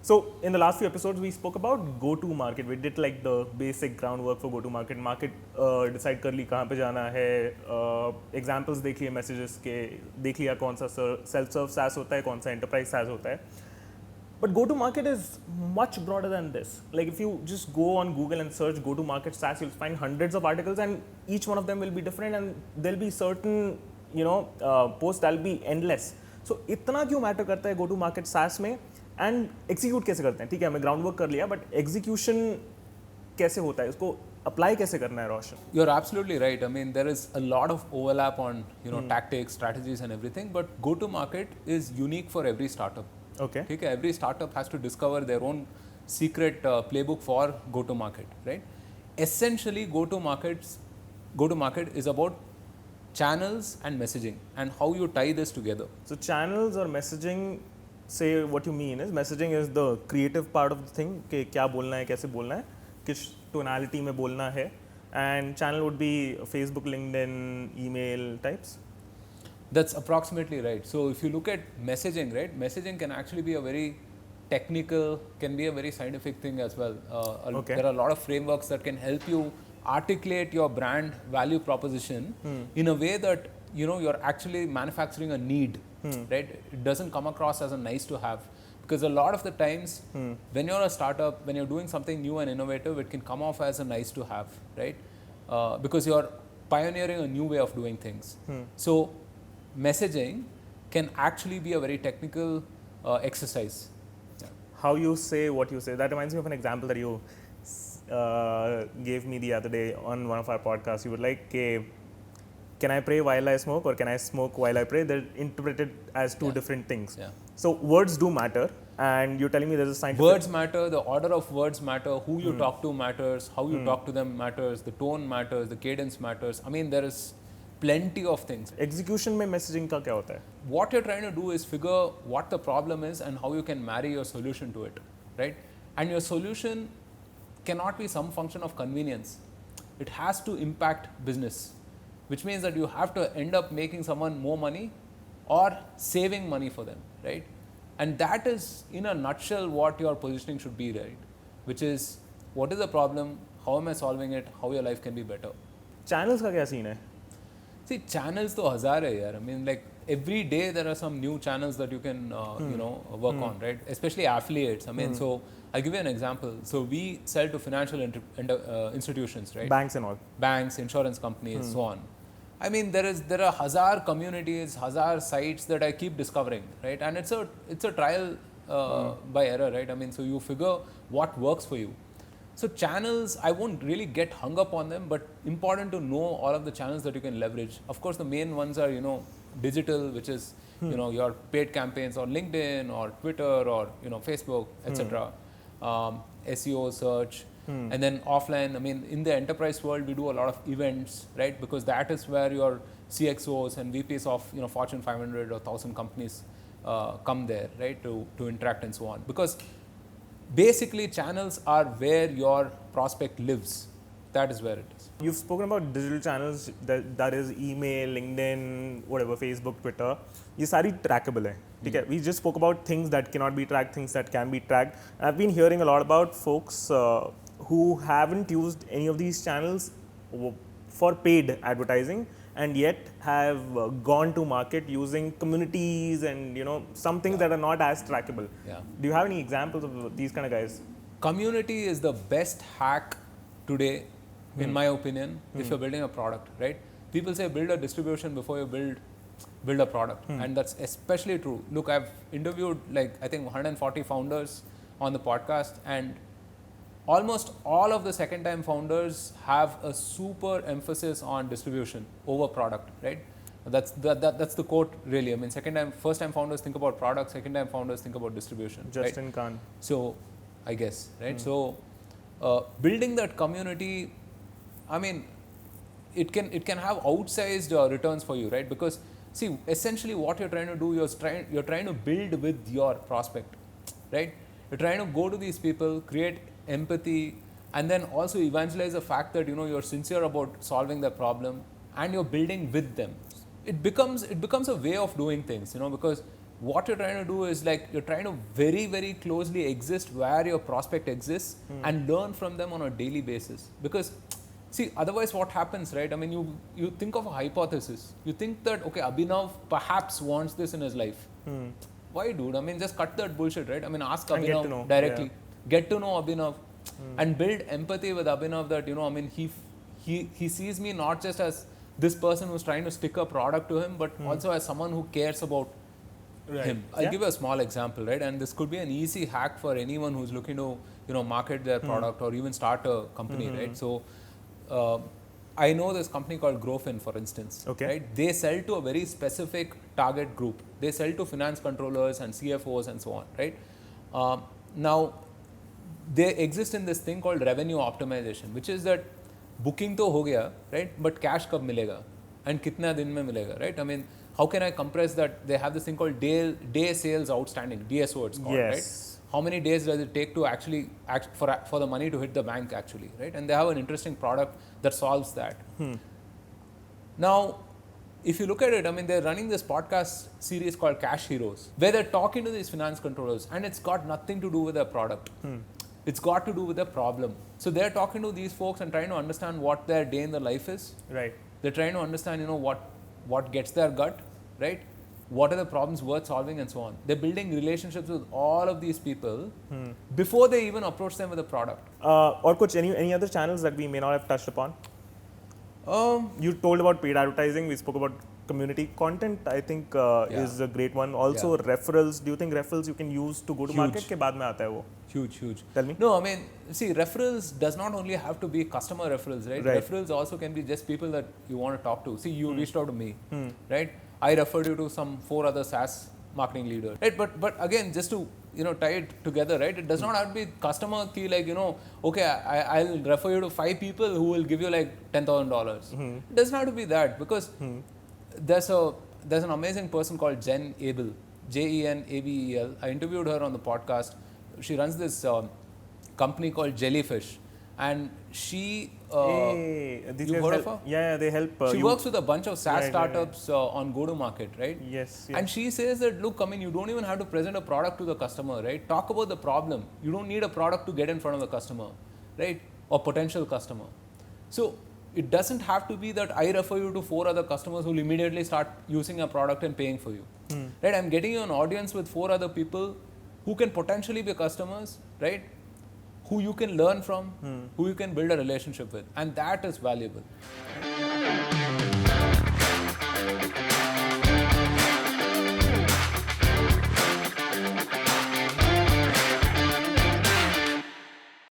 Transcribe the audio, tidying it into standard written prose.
So in the last few episodes, we spoke about go-to-market. We did like the basic groundwork for go-to-market. Market decide कर ली कहाँ पे जाना है. Examples देख लिए messages के, देख लिया कौन सा self-serve SaaS होता है, कौन सा enterprise SaaS होता है. But go-to-market is much broader than this. Like if you just go on Google and search go-to-market SaaS, you'll find hundreds of articles, and each one of them will be different, and there'll be certain posts that'll be endless. So इतना क्यों matter करता है go-to-market SaaS में? And execute कैसे करते हैं? ठीक है, हमें groundwork कर लिया, but execution कैसे होता है? उसको apply कैसे करना है, रोशन? You're absolutely right. I mean, there is a lot of overlap on tactics, strategies, and everything. But go-to-market is unique for every startup. Okay. Okay, every startup has to discover their own secret playbook for go-to-market, right? Essentially, go-to-market is about channels and messaging and how you tie this together. So channels or messaging, say what you mean is messaging is the creative part of the thing, कि क्या बोलना है, कैसे बोलना है, किस tonality में बोलना है, and channel would be Facebook, LinkedIn, email types. That's approximately right. So if you look at messaging, right, messaging can actually be a very technical, can be a very scientific thing as well. Okay. There are a lot of frameworks that can help you articulate your brand value proposition in a way that you're actually manufacturing a need, right? It doesn't come across as a nice to have, because a lot of the times when you're a startup, when you're doing something new and innovative, it can come off as a nice to have, right? Because you're pioneering a new way of doing things. So messaging can actually be a very technical exercise. How you say what you say. That reminds me of an example that you gave me the other day on one of our podcasts. You were like, can I pray while I smoke, or can I smoke while I pray? They're interpreted as two different things. Yeah. So words do matter, and you're telling me there's a scientific... Words matter, the order of words matter, who you talk to matters, how you talk to them matters, the tone matters, the cadence matters. I mean, there is plenty of things. Execution में messaging का क्या होता है? What you're trying to do is figure what the problem is and how you can marry your solution to it, right? And your solution cannot be some function of convenience. It has to impact business, which means that you have to end up making someone more money or saving money for them, right? And that is, in a nutshell, what your positioning should be, right? Which is, what is the problem, how am I solving it, how your life can be better. Channels का क्या scene है? See, channels तो हजार है यार. I mean, like every day there are some new channels that you can work on, right? Especially affiliates. I mean, so I'll give you an example. So we sell to financial institutions, right? Banks and all. Banks, insurance companies, so on. I mean, there are hazar communities, hazar sites that I keep discovering, right? And it's a trial by error, right? I mean, so you figure what works for you. So channels, I won't really get hung up on them, but important to know all of the channels that you can leverage. Of course, the main ones are, digital, which is, your paid campaigns on LinkedIn or Twitter or, Facebook, etc. SEO, search. And then offline, I mean, in the enterprise world, we do a lot of events, right? Because that is where your CXOs and VPs of, Fortune 500 or 1000 companies come there, right? To interact and so on. Because basically, channels are where your prospect lives. That is where it is. You've spoken about digital channels, that is email, LinkedIn, whatever, Facebook, Twitter. ये सारी trackable है. ठीक है? We just spoke about things that cannot be tracked, things that can be tracked. And I've been hearing a lot about folks who haven't used any of these channels for paid advertising, and yet have gone to market using communities and some things that are not as trackable. Yeah. Do you have any examples of these kind of guys? Community is the best hack today, in my opinion, if you're building a product, right? People say build a distribution before you build a product, and that's especially true. Look, I've interviewed I think 140 founders on the podcast, and almost all of the second-time founders have a super emphasis on distribution over product, right? That's the quote, really. I mean, first-time founders think about product, second-time founders think about distribution. Justin right? Khan. So, I guess, right? So, building that community, I mean, it can have outsized returns for you, right? Because see, essentially, what you're trying to do, you're trying to build with your prospect, right? You're trying to go to these people, create empathy, and then also evangelize the fact that you're sincere about solving their problem, and you're building with them. It becomes a way of doing things, because what you're trying to do is like you're trying to very, very closely exist where your prospect exists and learn from them on a daily basis. Because see, otherwise what happens, right? I mean, you think of a hypothesis. You think that, okay, Abhinav perhaps wants this in his life. Why, dude? I mean, just cut that bullshit, right? I mean, ask And Abhinav directly. Get to know Abhinav and build empathy with Abhinav that, you know, I mean, he sees me not just as this person who's trying to stick a product to him, but also as someone who cares about him. I'll give you a small example, right? And this could be an easy hack for anyone who's looking to, you know, market their product or even start a company, right? So, I know this company called Grofin, for instance. Right? They sell to a very specific target group. They sell to finance controllers and CFOs and so on, right? Now, they exist in this thing called revenue optimization, which is that booking to ho gaya, right? But cash kab milega and kitna din mein milega, right? I mean, how can I compress that? They have this thing called day sales outstanding, DSO it's called, right? How many days does it take to actually for the money to hit the bank actually, right? And they have an interesting product that solves that. Now, if you look at it, I mean, they're running this podcast series called Cash Heroes, where they're talking to these finance controllers, and it's got nothing to do with their product. It's got to do with their problem. So they're talking to these folks and trying to understand what their day in their life is. Right. They're trying to understand, you know, what gets their gut, right? What are the problems worth solving and so on. They're building relationships with all of these people before they even approach them with a product. Or coach, any other channels that we may not have touched upon? You told about paid advertising. We spoke about community content. I think is a great one. Also referrals. Do you think referrals you can use to go to market? के बाद में आता है वो? Huge. Tell me. No, I mean, see, referrals does not only have to be customer referrals, right? Referrals also can be just people that you want to talk to. See, you reached out to me, right? I referred you to some 4 other SaaS marketing leaders, right? But again, just to, you know, tie it together, right? It does not have to be customer key, like, you know, okay, I'll refer you to 5 people who will give you like $10,000. It doesn't have to be that, because there's an amazing person called Jen Abel, Jenabel. I interviewed her on the podcast. She runs this company called Jellyfish, and she you heard of her? Yeah, they help. She works with a bunch of SaaS startups on go-to-market, right? Yes. And she says that, look, I mean, you don't even have to present a product to the customer, right? Talk about the problem. You don't need a product to get in front of the customer, right? Or potential customer. So it doesn't have to be that I refer you to 4 other customers who will immediately start using a product and paying for you, right? I'm getting you an audience with 4 other people who can potentially be customers, right? Who you can learn from, who you can build a relationship with, and that is valuable.